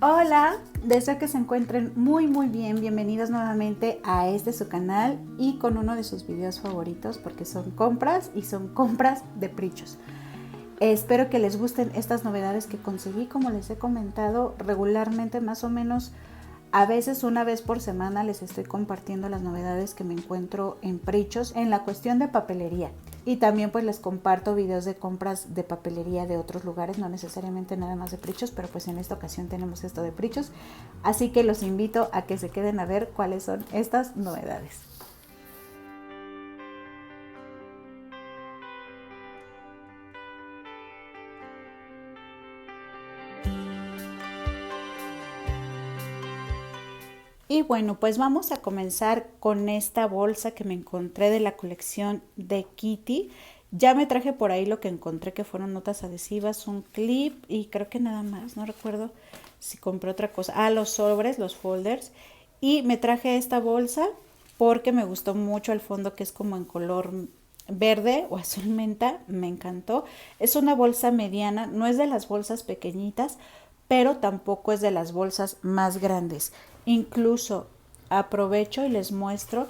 Hola, deseo que se encuentren muy bien. Bienvenidos nuevamente a su canal y con uno de sus videos favoritos porque son compras y son compras de Prichos. Espero que les gusten estas novedades que conseguí. Como les he comentado regularmente, más o menos a veces una vez por semana les estoy compartiendo las novedades que me encuentro en Prichos en la cuestión de papelería. Y también pues les comparto videos de compras de papelería de otros lugares, no necesariamente nada más de Prichos, pero pues en esta ocasión tenemos esto de Prichos. Así que los invito a que se queden a ver cuáles son estas novedades. Y bueno, pues vamos a comenzar con esta bolsa que me encontré de la colección de Kitty. Ya me traje por ahí lo que encontré, que fueron notas adhesivas, un clip y creo que nada más, no recuerdo si compré otra cosa. Ah, los sobres, los folders. Y me traje esta bolsa porque me gustó mucho el fondo, que es como en color verde o azul menta, me encantó. Es una bolsa mediana, no es de las bolsas pequeñitas, pero tampoco es de las bolsas más grandes. Incluso aprovecho y les muestro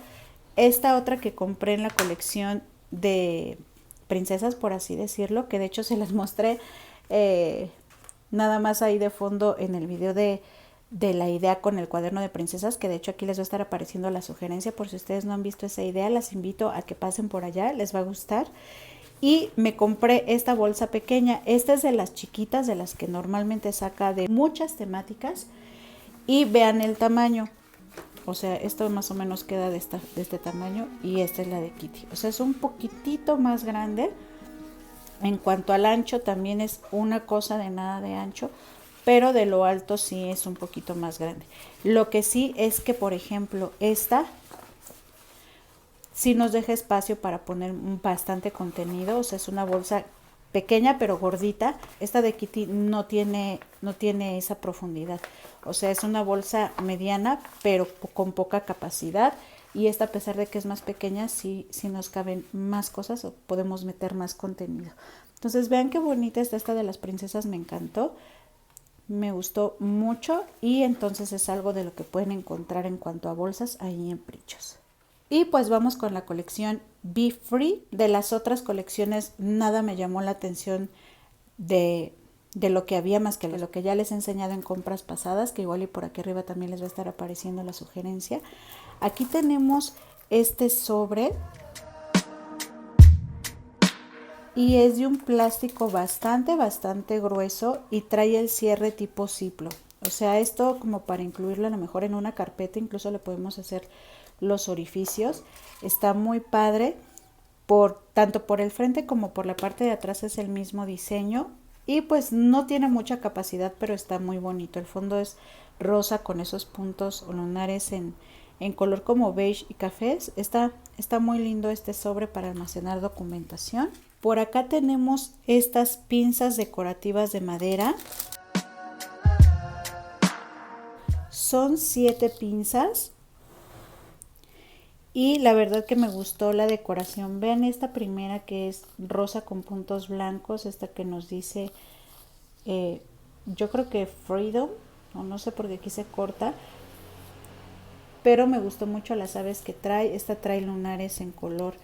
esta otra que compré en la colección de princesas, por así decirlo, que de hecho se las mostré nada más ahí de fondo en el video de la idea con el cuaderno de princesas, que de hecho aquí les va a estar apareciendo la sugerencia. Por si ustedes no han visto esa idea, las invito a que pasen por allá, les va a gustar. Y me compré esta bolsa pequeña. Esta es de las chiquitas, de las que normalmente saca de muchas temáticas. Y vean el tamaño. O sea, esto más o menos queda de este tamaño. Y esta es la de Kitty. O sea, es un poquitito más grande. En cuanto al ancho, también es una cosa de nada de ancho, pero de lo alto sí es un poquito más grande. Lo que sí es que, por ejemplo, esta sí nos deja espacio para poner bastante contenido. O sea, es una bolsa pequeña pero gordita. Esta de Kitty no tiene esa profundidad. O sea, es una bolsa mediana pero con poca capacidad. Y esta, a pesar de que es más pequeña, sí nos caben más cosas o podemos meter más contenido. Entonces vean qué bonita está esta de las princesas, me encantó. Me gustó mucho y entonces es algo de lo que pueden encontrar en cuanto a bolsas ahí en Prichos. Y pues vamos con la colección Be Free. De las otras colecciones nada me llamó la atención de lo que había, más que lo que ya les he enseñado en compras pasadas, que igual y por aquí arriba también les va a estar apareciendo la sugerencia. Aquí tenemos este sobre y es de un plástico bastante grueso y trae el cierre tipo Ziploc. O sea, esto como para incluirlo a lo mejor en una carpeta, incluso le podemos hacer los orificios. Está muy padre, tanto por el frente como por la parte de atrás es el mismo diseño. Y pues no tiene mucha capacidad, pero está muy bonito. El fondo es rosa con esos puntos lunares en color como beige y cafés. Está muy lindo este sobre para almacenar documentación. Por acá tenemos estas pinzas decorativas de madera. Son 7 pinzas. Y la verdad que me gustó la decoración. Vean esta primera, que es rosa con puntos blancos. Esta que nos dice, yo creo que Freedom, o no sé por qué aquí se corta. Pero me gustó mucho las aves que trae. Esta trae lunares en color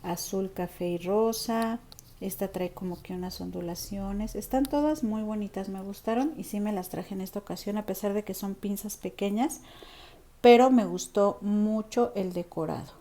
azul, café y rosa. Esta trae como que unas ondulaciones. Están todas muy bonitas, me gustaron y sí me las traje en esta ocasión, a pesar de que son pinzas pequeñas, pero me gustó mucho el decorado.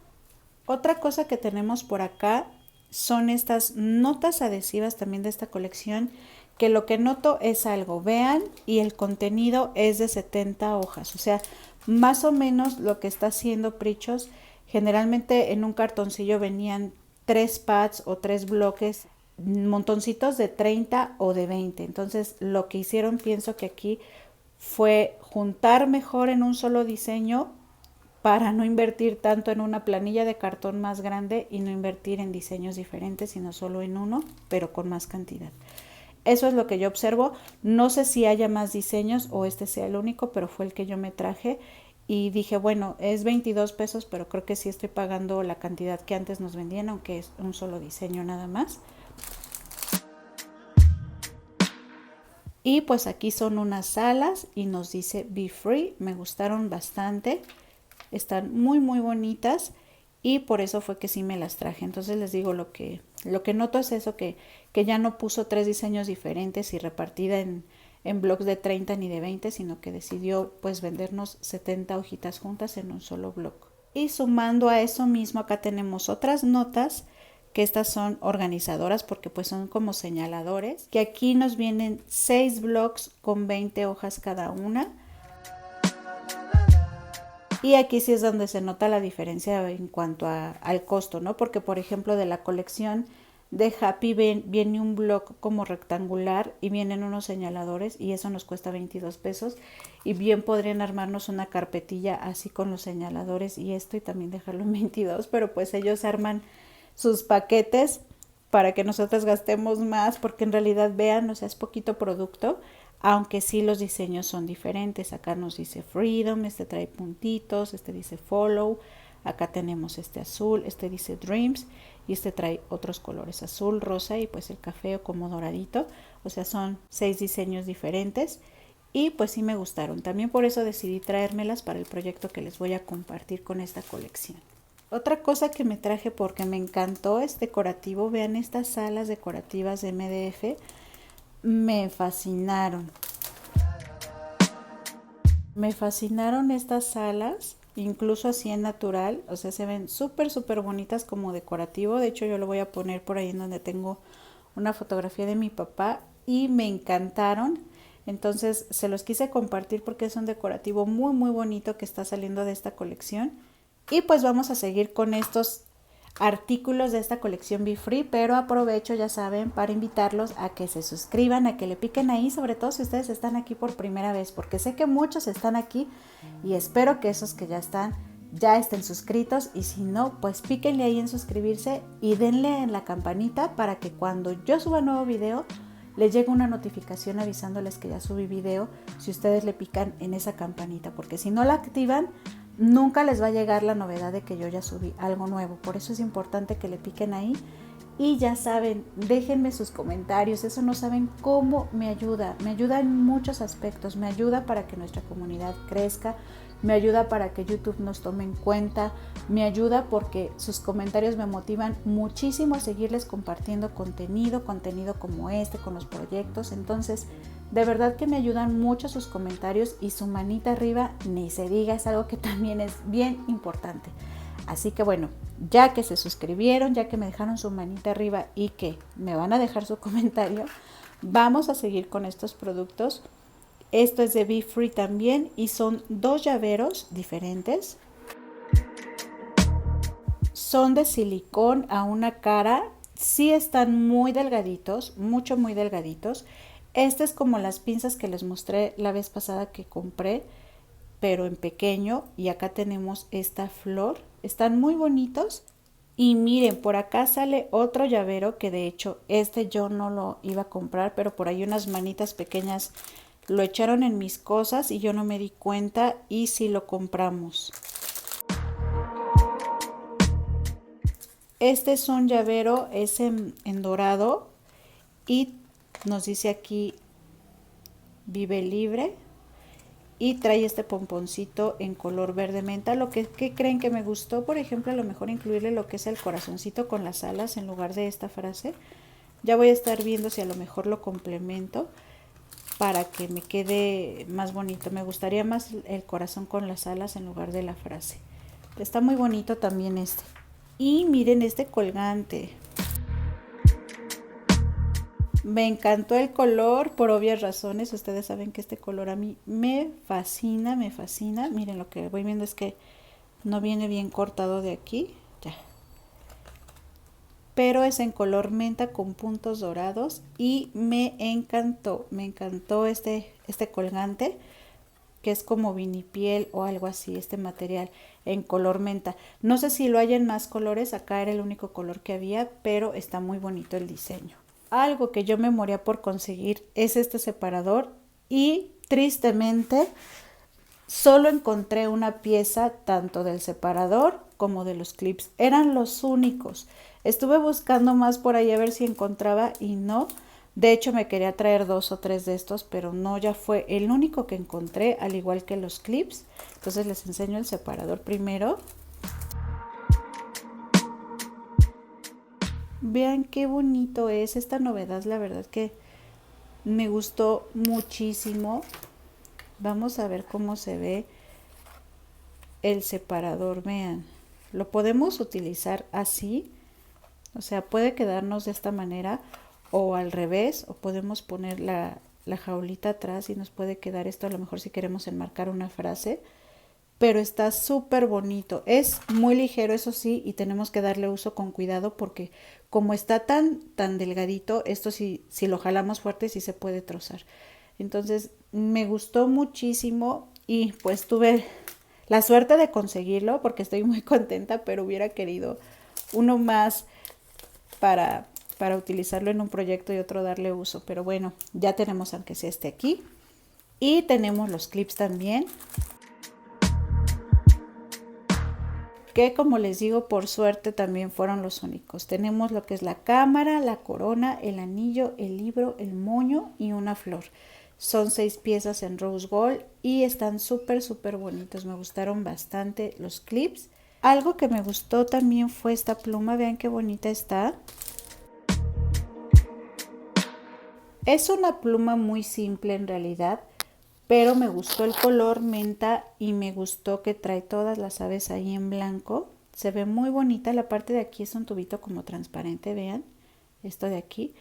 Otra cosa que tenemos por acá son estas notas adhesivas también de esta colección, que lo que noto es algo, vean, y el contenido es de 70 hojas, o sea, más o menos lo que está haciendo Prichos. Generalmente en un cartoncillo venían 3 pads o 3 bloques, montoncitos de 30 o de 20. Entonces lo que hicieron, pienso que aquí fue juntar mejor en un solo diseño para no invertir tanto en una planilla de cartón más grande y no invertir en diseños diferentes, sino solo en uno, pero con más cantidad. Eso es lo que yo observo. No sé si haya más diseños o este sea el único, pero fue el que yo me traje y dije, bueno, es 22 pesos, pero creo que sí estoy pagando la cantidad que antes nos vendían, aunque es un solo diseño nada más. Y pues aquí son unas alas y nos dice Be Free. Me gustaron bastante. Están muy muy bonitas y por eso fue que sí me las traje. Entonces les digo, lo que noto es eso, que ya no puso 3 diseños diferentes y repartida en blogs de 30 ni de 20, sino que decidió pues vendernos 70 hojitas juntas en un solo blog. Y sumando a eso mismo, acá tenemos otras notas, que estas son organizadoras porque pues son como señaladores, que aquí nos vienen 6 blogs con 20 hojas cada una. Y aquí sí es donde se nota la diferencia en cuanto al costo, ¿no? Porque por ejemplo de la colección de Happy viene un blog como rectangular y vienen unos señaladores y eso nos cuesta 22 pesos y bien podrían armarnos una carpetilla así con los señaladores y esto y también dejarlo en 22, pero pues ellos arman sus paquetes para que nosotros gastemos más porque en realidad vean, o sea, es poquito producto, aunque sí los diseños son diferentes. Acá nos dice Freedom, este trae puntitos, este dice Follow, acá tenemos este azul, este dice Dreams y este trae otros colores, azul, rosa y pues el café como doradito, o sea, son 6 diseños diferentes y pues sí me gustaron. También por eso decidí traérmelas para el proyecto que les voy a compartir con esta colección. Otra cosa que me traje porque me encantó es decorativo. Vean estas alas decorativas de MDF. Me fascinaron. Me fascinaron estas alas, incluso así en natural. O sea, se ven súper, súper bonitas como decorativo. De hecho, yo lo voy a poner por ahí en donde tengo una fotografía de mi papá y me encantaron. Entonces, se los quise compartir porque es un decorativo muy, muy bonito que está saliendo de esta colección. Y pues vamos a seguir con estos artículos de esta colección Be Free, pero aprovecho, ya saben, para invitarlos a que se suscriban, a que le piquen ahí, sobre todo si ustedes están aquí por primera vez, porque sé que muchos están aquí y espero que esos que ya están ya estén suscritos y si no, pues píquenle ahí en suscribirse y denle en la campanita para que cuando yo suba nuevo video les llegue una notificación avisándoles que ya subí video si ustedes le pican en esa campanita, porque si no la activan nunca les va a llegar la novedad de que yo ya subí algo nuevo. Por eso es importante que le piquen ahí y ya saben, déjenme sus comentarios, eso no saben cómo me ayuda en muchos aspectos, me ayuda para que nuestra comunidad crezca, me ayuda para que YouTube nos tome en cuenta, me ayuda porque sus comentarios me motivan muchísimo a seguirles compartiendo contenido como este, con los proyectos. Entonces, de verdad que me ayudan mucho sus comentarios y su manita arriba, ni se diga, es algo que también es bien importante. Así que bueno, ya que se suscribieron, ya que me dejaron su manita arriba y que me van a dejar su comentario, vamos a seguir con estos productos. Esto es de Be Free también y son 2 llaveros diferentes. Son de silicón a una cara, sí están muy delgaditos, muy delgaditos. Este es como las pinzas que les mostré la vez pasada que compré, pero en pequeño. Y acá tenemos esta flor. Están muy bonitos. Y miren, por acá sale otro llavero que de hecho este yo no lo iba a comprar, pero por ahí unas manitas pequeñas lo echaron en mis cosas y yo no me di cuenta y sí lo compramos. Este es un llavero, es en dorado y nos dice aquí Vive Libre y trae este pomponcito en color verde menta. Lo que ¿qué creen que me gustó? Por ejemplo, a lo mejor incluirle lo que es el corazoncito con las alas en lugar de esta frase. Ya voy a estar viendo si a lo mejor lo complemento para que me quede más bonito. Me gustaría más el corazón con las alas en lugar de la frase. Está muy bonito también este. Y miren este colgante. Me encantó el color por obvias razones. Ustedes saben que este color a mí me fascina, me fascina. Miren, lo que voy viendo es que no viene bien cortado de aquí. Ya. Pero es en color menta con puntos dorados y me encantó este colgante que es como vinipiel o algo así, este material en color menta. No sé si lo hay en más colores, acá era el único color que había, pero está muy bonito el diseño. Algo que yo me moría por conseguir es este separador y tristemente solo encontré una pieza tanto del separador como de los clips. Eran los únicos. Estuve buscando más por ahí a ver si encontraba y no. De hecho, me quería traer 2 o 3 de estos, pero no, ya fue el único que encontré, al igual que los clips. Entonces les enseño el separador primero. Vean qué bonito es esta novedad, la verdad que me gustó muchísimo. Vamos a ver cómo se ve el separador, vean. Lo podemos utilizar así, o sea, puede quedarnos de esta manera o al revés, o podemos poner la jaulita atrás y nos puede quedar esto a lo mejor si queremos enmarcar una frase. Pero está súper bonito, es muy ligero eso sí, y tenemos que darle uso con cuidado porque como está tan delgadito, esto si lo jalamos fuerte sí se puede trozar. Entonces me gustó muchísimo y pues tuve la suerte de conseguirlo porque estoy muy contenta, pero hubiera querido uno más para utilizarlo en un proyecto y otro darle uso. Pero bueno, ya tenemos aunque sea este aquí. Y tenemos los clips también, que como les digo, por suerte también fueron los únicos. Tenemos lo que es la cámara, la corona, el anillo, el libro, el moño y una flor. Son 6 piezas en rose gold y están súper bonitos. Me gustaron bastante los clips. Algo que me gustó también fue esta pluma. Vean qué bonita está. Es una pluma muy simple en realidad, pero me gustó el color menta y me gustó que trae todas las aves ahí en blanco. Se ve muy bonita. La parte de aquí es un tubito como transparente, vean, esto de aquí.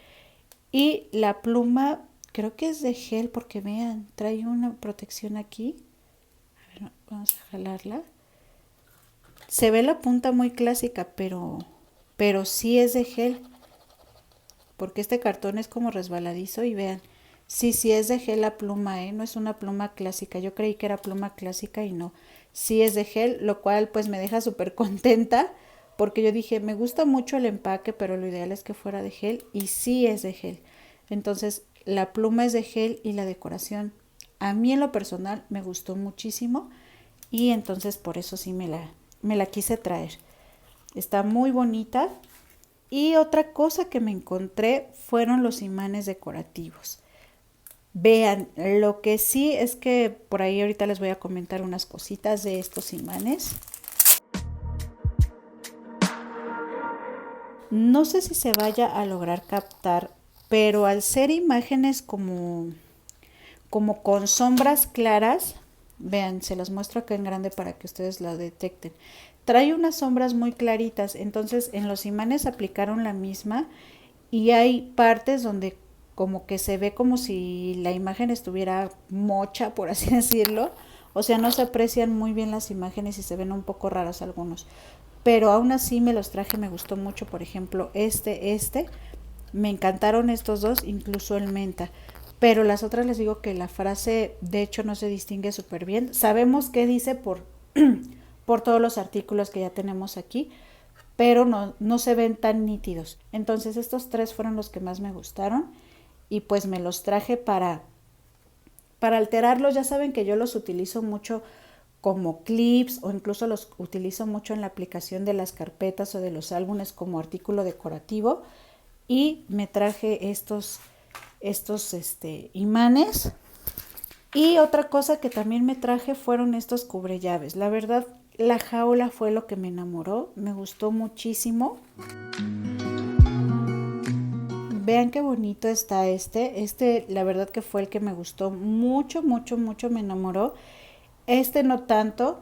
Y la pluma creo que es de gel porque vean, trae una protección aquí. A ver, vamos a jalarla. Se ve la punta muy clásica, pero sí es de gel, porque este cartón es como resbaladizo y vean, sí es de gel la pluma, no es una pluma clásica. Yo creí que era pluma clásica y no, sí es de gel, lo cual pues me deja súper contenta porque yo dije, me gusta mucho el empaque, pero lo ideal es que fuera de gel y sí es de gel. Entonces la pluma es de gel y la decoración a mí en lo personal me gustó muchísimo y entonces por eso sí me la quise traer. Está muy bonita. Y otra cosa que me encontré fueron los imanes decorativos. Vean, lo que sí es que por ahí ahorita les voy a comentar unas cositas de estos imanes. No sé si se vaya a lograr captar, pero al ser imágenes como con sombras claras, vean, se las muestro acá en grande para que ustedes la detecten. Trae unas sombras muy claritas, entonces en los imanes aplicaron la misma y hay partes donde como que se ve como si la imagen estuviera mocha, por así decirlo. O sea, no se aprecian muy bien las imágenes y se ven un poco raros algunos. Pero aún así me los traje, me gustó mucho, por ejemplo, me encantaron estos dos, incluso el menta. Pero las otras les digo que la frase de hecho no se distingue súper bien. Sabemos qué dice por, por todos los artículos que ya tenemos aquí, pero no se ven tan nítidos. Entonces estos 3 fueron los que más me gustaron y pues me los traje para alterarlos. Ya saben que yo los utilizo mucho como clips o incluso los utilizo mucho en la aplicación de las carpetas o de los álbumes como artículo decorativo. Y me traje estos imanes. Y otra cosa que también me traje fueron estos cubrellaves. La verdad, la jaula fue lo que me enamoró, me gustó muchísimo. Vean qué bonito está este la verdad que fue el que me gustó mucho, me enamoró. Este no tanto,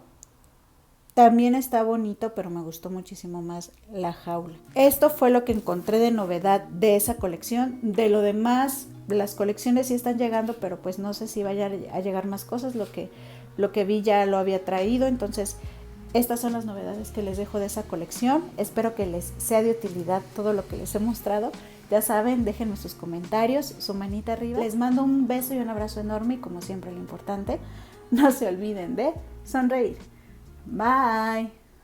también está bonito, pero me gustó muchísimo más la jaula. Esto fue lo que encontré de novedad de esa colección. De lo demás, las colecciones sí están llegando, pero pues no sé si vaya a llegar más cosas. Lo que vi ya lo había traído, entonces estas son las novedades que les dejo de esa colección. Espero que les sea de utilidad todo lo que les he mostrado. Ya saben, déjenme sus comentarios, su manita arriba. Les mando un beso y un abrazo enorme y como siempre lo importante, no se olviden de sonreír. Bye.